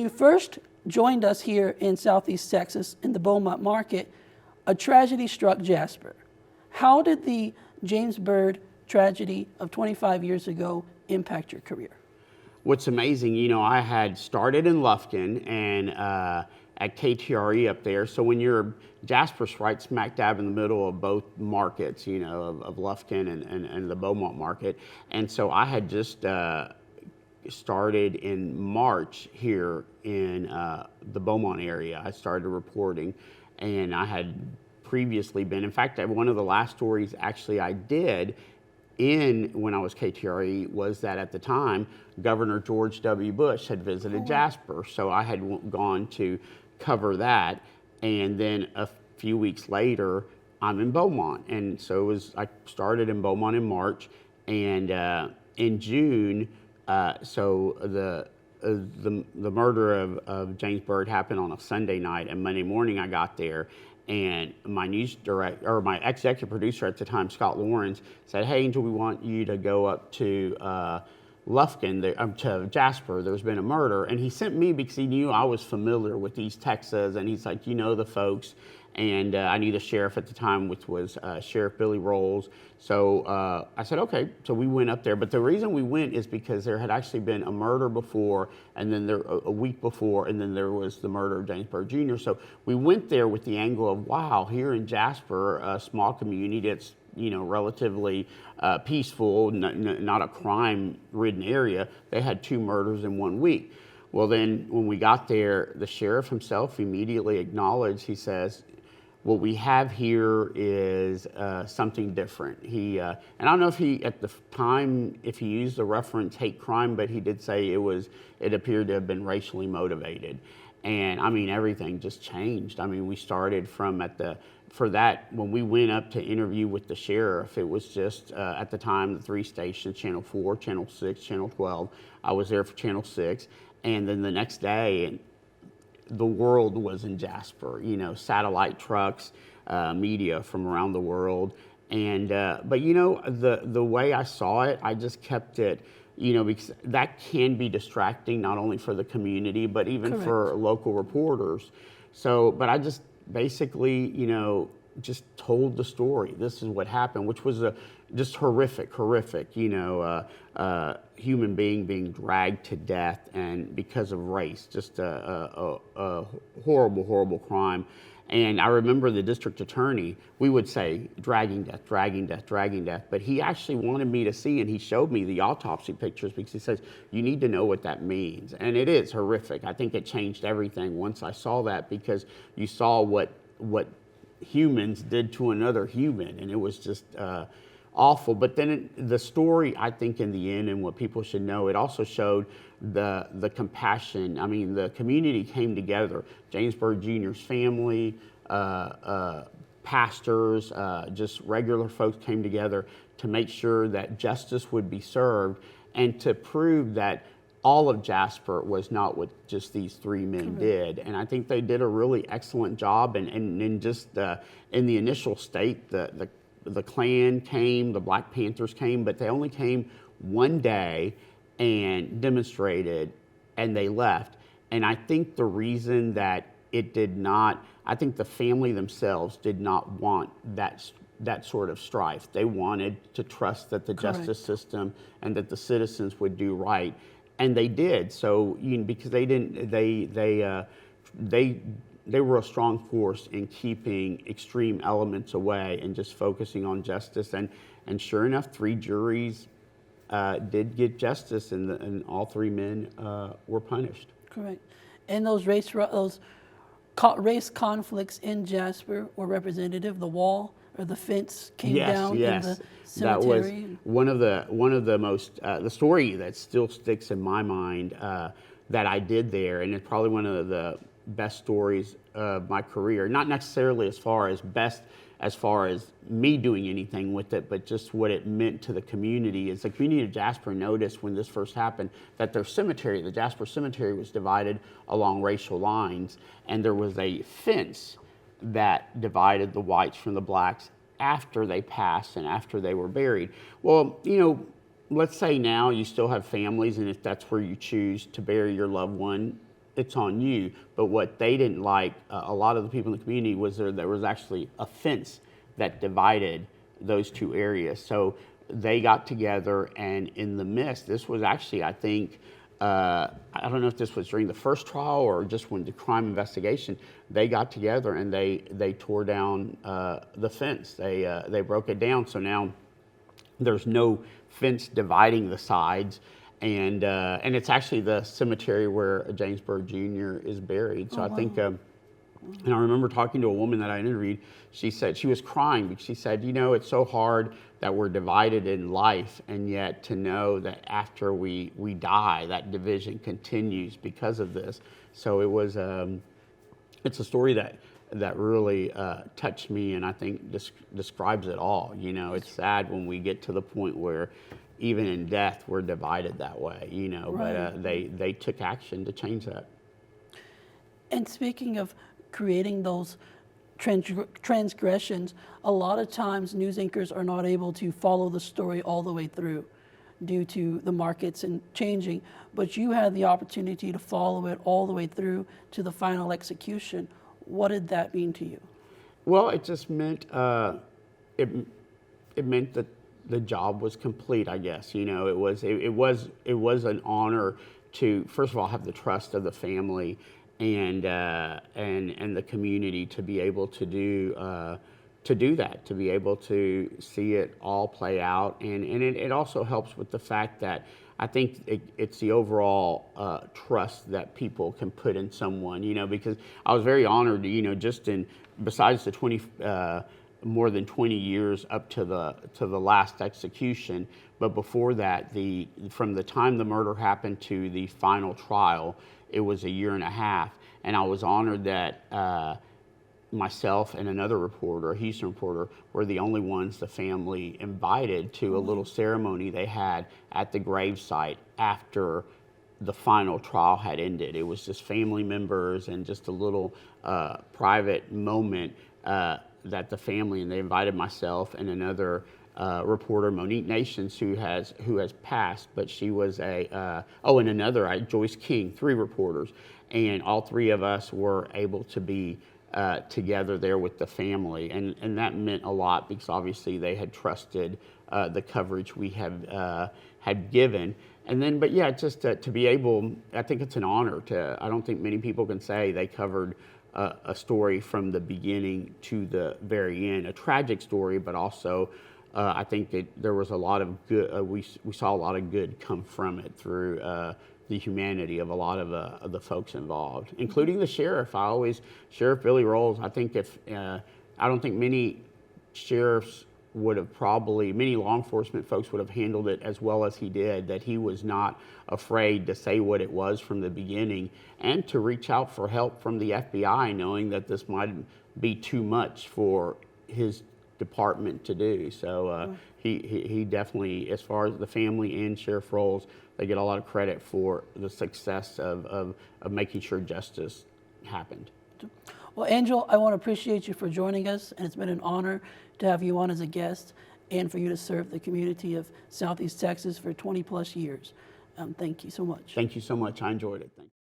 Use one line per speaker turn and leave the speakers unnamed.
you first joined us here in Southeast Texas in the Beaumont market, a tragedy struck Jasper. How did the James Byrd tragedy of 25 years ago impact your career?
What's amazing, you know, I had started in Lufkin and at KTRE up there. So when you're Jasper's right smack dab in the middle of both markets, you know, of Lufkin and the Beaumont market. And so I had just started in March here in the Beaumont area. I started reporting, and I had previously been, in fact, one of the last stories actually I did when I was KTRE was that at the time, Governor George W. Bush had visited Jasper. So I had gone to cover that. And then a few weeks later, I'm in Beaumont. And so I started in Beaumont in March. And in June, so the murder of James Byrd happened on a Sunday night. And Monday morning I got there. And my news director, or my executive producer at the time, Scott Lawrence, said, "Hey, Angel, we want you to go up to Lufkin, to Jasper. There's been a murder." And he sent me because he knew I was familiar with East Texas, and he's like, "You know the folks." And I knew the sheriff at the time, which was Sheriff Billy Rolls. So I said, okay. So we went up there. But the reason we went is because there had actually been a murder before, and then a week before, and then there was the murder of James Byrd Jr. So we went there with the angle of, wow, here in Jasper, a small community that's, you know, relatively peaceful, not a crime-ridden area, they had 2 murders in 1 week. Well, then when we got there, the sheriff himself immediately acknowledged, he says, what we have here is something different. And I don't know if he, at the time, if he used the reference hate crime, but he did say it appeared to have been racially motivated. And I mean, everything just changed. I mean, we started from for that, when we went up to interview with the sheriff, it was just, at the time, the 3 stations, Channel 4, Channel 6, Channel 12. I was there for Channel 6. And then the next day, the world was in Jasper, you know, satellite trucks, media from around the world. And, but you know, the way I saw it, I just kept it, you know, because that can be distracting, not only for the community, but even
Correct.
for local reporters. So, but I just basically, you know, just told the story. This is what happened, which was just horrific, you know, human being dragged to death and because of race, just a horrible crime. And I remember the district attorney, we would say dragging death, but he actually wanted me to see, and he showed me the autopsy pictures because he says, you need to know what that means. And it is horrific. I think it changed everything once I saw that, because you saw what humans did to another human, and it was just awful. But then the story, I think in the end, and what people should know, it also showed the compassion. I mean, the community came together. James Byrd Jr.'s family, pastors, just regular folks came together to make sure that justice would be served and to prove that all of Jasper was not what just these 3 men did. And I think they did a really excellent job. And just in the initial state, the Klan came, the Black Panthers came, but they only came one day and demonstrated, and they left. And I think the reason that it did not, I think the family themselves did not want that sort of strife. They wanted to trust that the justice system and that the citizens would do right. And they did. So, you know, because they didn't, they were a strong force in keeping extreme elements away and just focusing on justice. And sure enough, 3 juries did get justice, and all 3 men were punished. Correct.
And those race conflicts in Jasper were representative. The wall or the fence came down in the cemetery.
That was one of the most the story that still sticks in my mind that I did there, and it's probably one of the best stories of my career. Not necessarily as far as me doing anything with it, but just what it meant to the community. Is the community of Jasper noticed when this first happened that their cemetery, the Jasper Cemetery, was divided along racial lines, and there was a fence that divided the whites from the blacks after they passed and after they were buried. Well, you know, let's say now you still have families, and if that's where you choose to bury your loved one, it's on you. But what they didn't like, a lot of the people in the community, was there was actually a fence that divided those two areas. So they got together, and in the midst, this was actually, I think, I don't know if this was during the first trial or just when the crime investigation, they got together and they tore down the fence. They broke it down. So now there's no fence dividing the sides. And it's actually the cemetery where James Byrd Jr. is buried. So I think, and I remember talking to a woman that I interviewed. She said she was crying because she said, it's so hard that we're divided in life, and yet to know that after we die, that division continues because of this. So it was, it's a story that really touched me, and I think describes it all. It's sad when we get to the point where even in death we're divided that way.
Right.
But they took action to change that.
And speaking of creating those transgressions, a lot of times news anchors are not able to follow the story all the way through due to the markets and changing, but you had the opportunity to follow it all the way through to the final execution. What did that mean to you?
Well, it just meant it meant that the job was complete, I guess. It was an honor to, first of all, have the trust of the family and the community to be able to do that, to be able to see it all play out, and it also helps with the fact that I think it's the overall trust that people can put in someone, because I was very honored, just besides the more than 20 years up to the last execution, but before that, from the time the murder happened to the final trial, it was a year and a half, and I was honored that myself and another reporter, a Houston reporter, were the only ones the family invited to a little ceremony they had at the gravesite after the final trial had ended. It was just family members and just a little private moment that the family, and they invited myself and another reporter, Monique Nations, who has passed, but she was and another, Joyce King, 3 reporters, and all 3 of us were able to be together there with the family, and that meant a lot because obviously they had trusted the coverage we had given. And then, but yeah, just to be able, I think it's an honor I don't think many people can say they covered a story from the beginning to the very end, a tragic story, but also I think that there was a lot of good, we saw a lot of good come from it through the humanity of a lot of the folks involved, including the sheriff. Sheriff Billy Rolls, I think I don't think many sheriffs would have many law enforcement folks would have handled it as well as he did, that he was not afraid to say what it was from the beginning and to reach out for help from the FBI, knowing that this might be too much for his department to do. So he definitely, as far as the family and Sheriff Rolls, they get a lot of credit for the success of making sure justice happened.
Well, Angel, I want to appreciate you for joining us, and it's been an honor to have you on as a guest and for you to serve the community of Southeast Texas for 20 plus years. Thank you so much.
Thank you so much. I enjoyed it. Thank you.